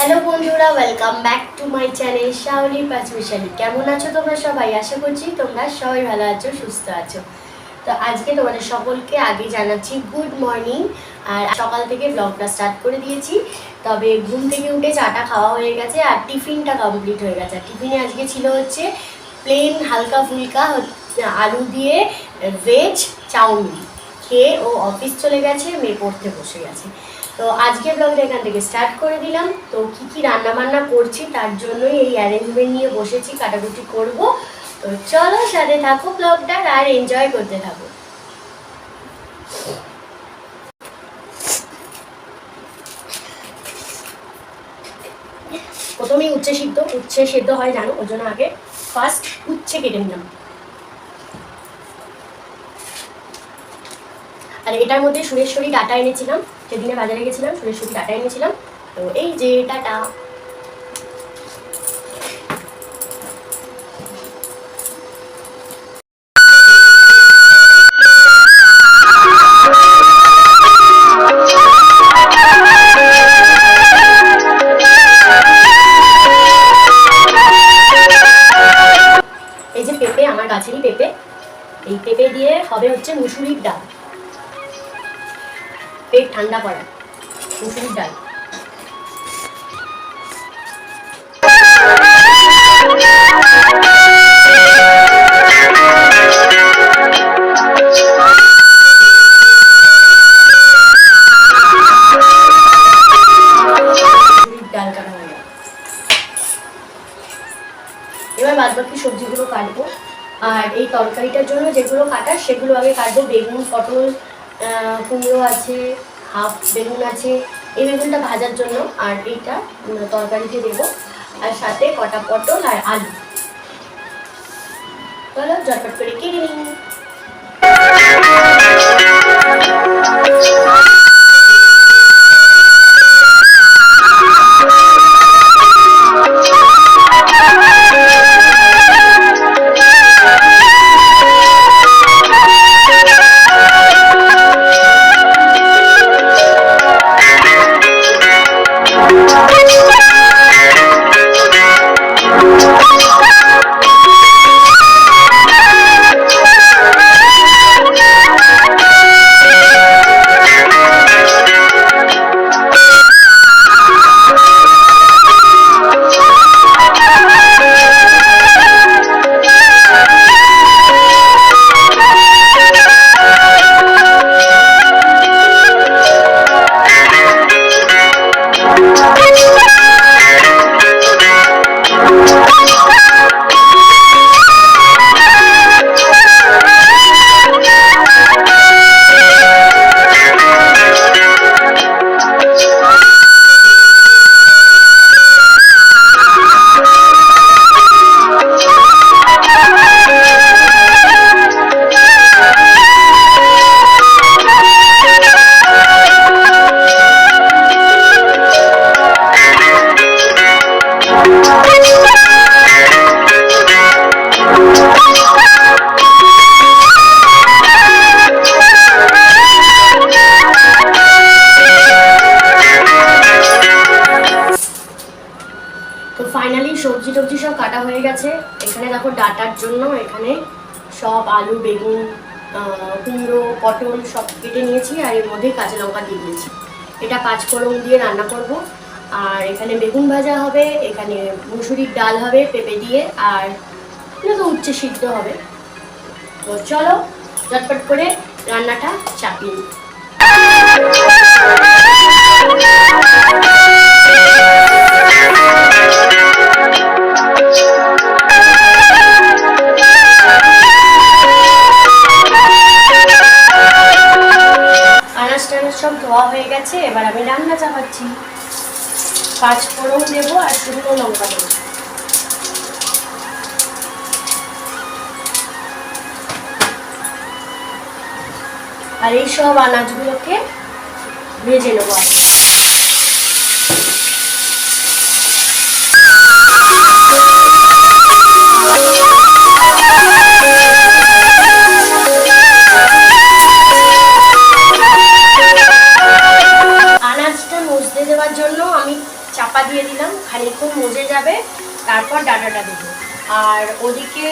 Hello বন্ধুরা, welcome back to my channel Shaoli Panchmishali. কেমন আছো তোমরা সবাই? আশা করছি তোমরা সবাই ভালো আছো, সুস্থ আছো। তো আজকে তোমাদের সকলকে আগে জানাচ্ছি গুড মর্নিং। আর সকাল থেকে ব্লগটা স্টার্ট করে দিয়েছি। তবে ঘুম থেকে উঠে চাটা খাওয়া হয়ে গেছে আর টিফিনটা কমপ্লিট হয়ে গেছে। টিফিনে আজকে ছিল হচ্ছে প্লেন হালকা ফুলকা আলু দিয়ে ভেজ চাউমিন। খেয়ে ও অফিস চলে গেছে, মেয়ে পড়তে বসে গেছে। তো আজকে ব্লগটা এখান থেকে স্টার্ট করে দিলাম। তো কি কি রান্না বান্না করছি তার জন্যই এই অ্যারেঞ্জমেন্ট নিয়ে বসেছি, কাটাকুটি করব। তো চলো সাথে থাকো ব্লগটা আর এনজয় করতে থাকো। প্রথমেই উচ্ছে সেদ্ধ হয় জানো, ওর জন্য আগে ফার্স্ট উচ্ছে কেটে নিলাম। আর এটার মধ্যে সুরেশ্বরী ডাটা এনেছিলাম, সেদিনে বাজারে গেছিলাম, সুরেশ্বরী ডাটা এনেছিলাম। তো এই যে ডাটা, এই যে পেঁপে, আমার গাছেরই পেঁপে। এই পেঁপে দিয়ে হবে হচ্ছে মুসুরির ডাল, পেট ঠান্ডা করা মুসুরির ডাল। এবার বাদ বাকি সবজিগুলো কাটবো। আর এই তরকারিটার জন্য যেগুলো কাটার সেগুলো আগে কাটবো। বেগুন, পটল, কুমড়ো আছে, হাফ বেগুন আছে, এই বেগুনটা ভাজার জন্য, আর এইটা তরকারিতে দেবো। আর সাথে কটা পটল আর আলু। চলো ঝটপট করে কেটে নিই। তো ফাইনালি সবজি টবজি সব কাটা হয়ে গেছে। এখানে দেখো ডাটার জন্য এখানে সব আলু, বেগুন, কুমড়ো, পটল সব কেটে নিয়েছি। আর এর মধ্যে কাঁচা লঙ্কা দিয়ে দিয়েছি। এটা 5 ফোড়ন দিয়ে রান্না করব। আর এখানে বেগুন ভাজা হবে, এখানে মুসুরির ডাল হবে পেঁপে দিয়ে, আর তো উচ্ছে সিদ্ধ হবে। তো চলো ঝটপট করে রান্নাটা চাপিয়ে নিই। সব ধোয়া হয়ে গেছে, এবার আমি রান্না চাপাচ্ছি। 5 ফোড়ন দেবো আর শুকনো লঙ্কা দেবো। আর এই সব আনাজগুলোকে ভেজে নেবো। চাপা দিয়ে দিলাম, খানিকক্ষণ মজে যাবে, তারপর ডাঁটাটা দেবো। আর ওদিকে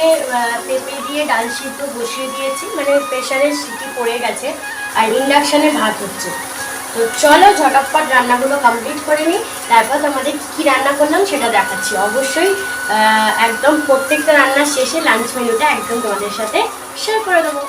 পেঁপে দিয়ে ডাল সিদ্ধ বসিয়ে দিয়েছি, মানে প্রেশারের সিটি পড়ে গেছে, আর ইন্ডাকশানে ভাত হচ্ছে। তো চলো ঝটপট রান্নাগুলো কমপ্লিট করে নিই, তারপর তোমাদের কী রান্না করলাম সেটা দেখাচ্ছি। অবশ্যই একদম প্রত্যেকটা রান্নার শেষে লাঞ্চ মেনুটা একদম তোমাদের সাথে শেয়ার করে দেবো।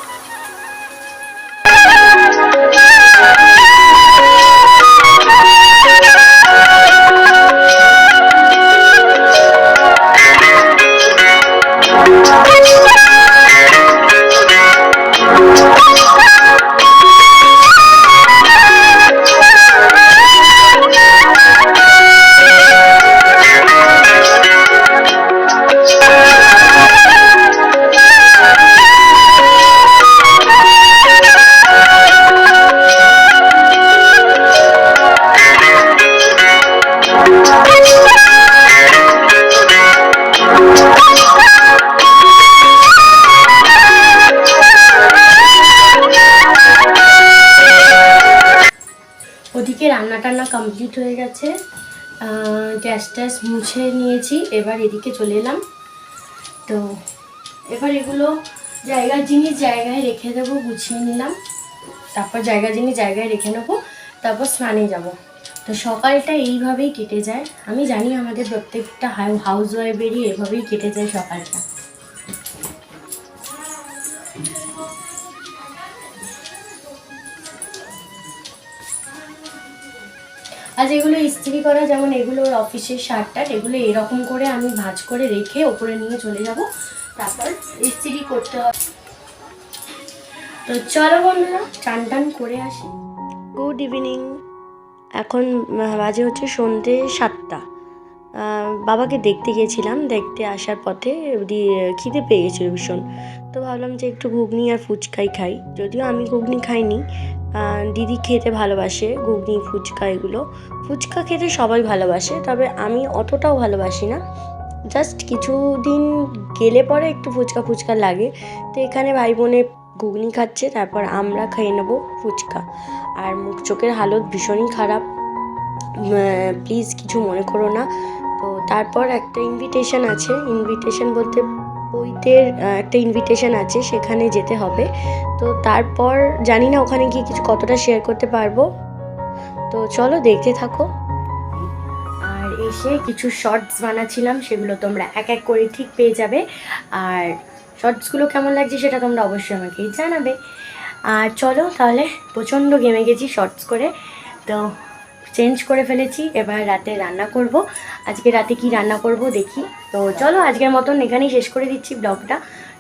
ওদিকে রান্না টান্না কমপ্লিট হয়ে গেছে, গ্যাস ট্যাস মুছে নিয়েছি। এবার এদিকে চলে এলাম। তো এবার এগুলো জায়গার জিনিস জায়গায় রেখে দেবো, গুছিয়ে নিলাম। তারপর জায়গার জিনিস জায়গায় রেখে নেবো, তারপর স্নানে যাব। তো সকালটা এইভাবেই কেটে যায়। আমি জানি আমাদের প্রত্যেকটা হাউস ওয়াইফেরই এভাবেই কেটে যায় সকালটা। আজ এগুলো ইস্ত্রি করা, যেমন এগুলোর অফিসের শার্টটা, এগুলো এরকম করে আমি ভাঁজ করে রেখে ওপরে নিয়ে চলে যাব, তারপর ইস্ত্রি করতে হবে। তো চলো বন্ধুরা, চান টান করে আসি। Good evening. এখন বাজে হচ্ছে সন্ধ্যে 7টা। বাবাকে দেখতে গেছিলাম, দেখতে আসার পথে খিদে পেয়ে গেছিলো ভীষণ। তো ভাবলাম যে একটু ঘুগনি আর ফুচকাই খাই। যদিও আমি ঘুগনি খাইনি, দিদি খেতে ভালোবাসে ঘুগনি ফুচকা এগুলো। ফুচকা খেতে সবাই ভালোবাসে, তবে আমি অতটাও ভালোবাসি না। জাস্ট কিছুদিন গেলে পরে একটু ফুচকা ফুচকা লাগে। তো এখানে ভাই বোনে ঘুগনি খাচ্ছে, তারপর আমরা খেয়ে নেবো ফুচকা। আর মুখ চোখের হালত ভীষণই খারাপ, প্লিজ কিছু মনে করো না। তো তারপর একটা ইনভিটেশন আছে, ইনভিটেশন বলতে বইতের একটা ইনভিটেশন আছে, সেখানে যেতে হবে। তো তারপর জানি না ওখানে গিয়ে কিছু কতটা শেয়ার করতে পারবো। তো চলো দেখতে থাকো। আর এসে কিছু শর্টস বানাচ্ছিলাম, সেগুলো তোমরা এক এক করে ঠিক পেয়ে যাবে। আর শর্টসগুলো কেমন লাগছে সেটা তোমরা অবশ্যই আমাকে জানাবে। আর চলো তাহলে, প্রচণ্ড ঘেমে গেছি শর্টস করে, তো চেঞ্জ করে ফেলেছি। এবার রাতে রান্না করব। আজকে রাতে কি রান্না করব দেখি। তো চলো আজকের মতন এখানেই শেষ করে দিচ্ছি ব্লগটা।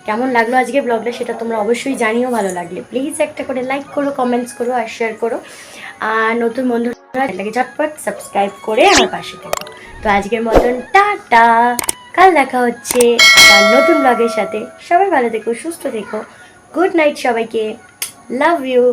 কেমন লাগলো আজকের ব্লগটা সেটা তোমরা অবশ্যই জানিও। ভালো লাগলে প্লিজ একটা করে লাইক করো, কমেন্টস করো আর শেয়ার করো। আর নতুন বন্ধুরা লাগে ঝটপট সাবস্ক্রাইব করে আমার পাশে থেকো। তো আজকের মতন টাটা, কাল দেখা হচ্ছে আবার নতুন ব্লগের সাথে। সবাই ভালো থেকো, সুস্থ থেকো। গুড নাইট সবাইকে, লাভ ইউ।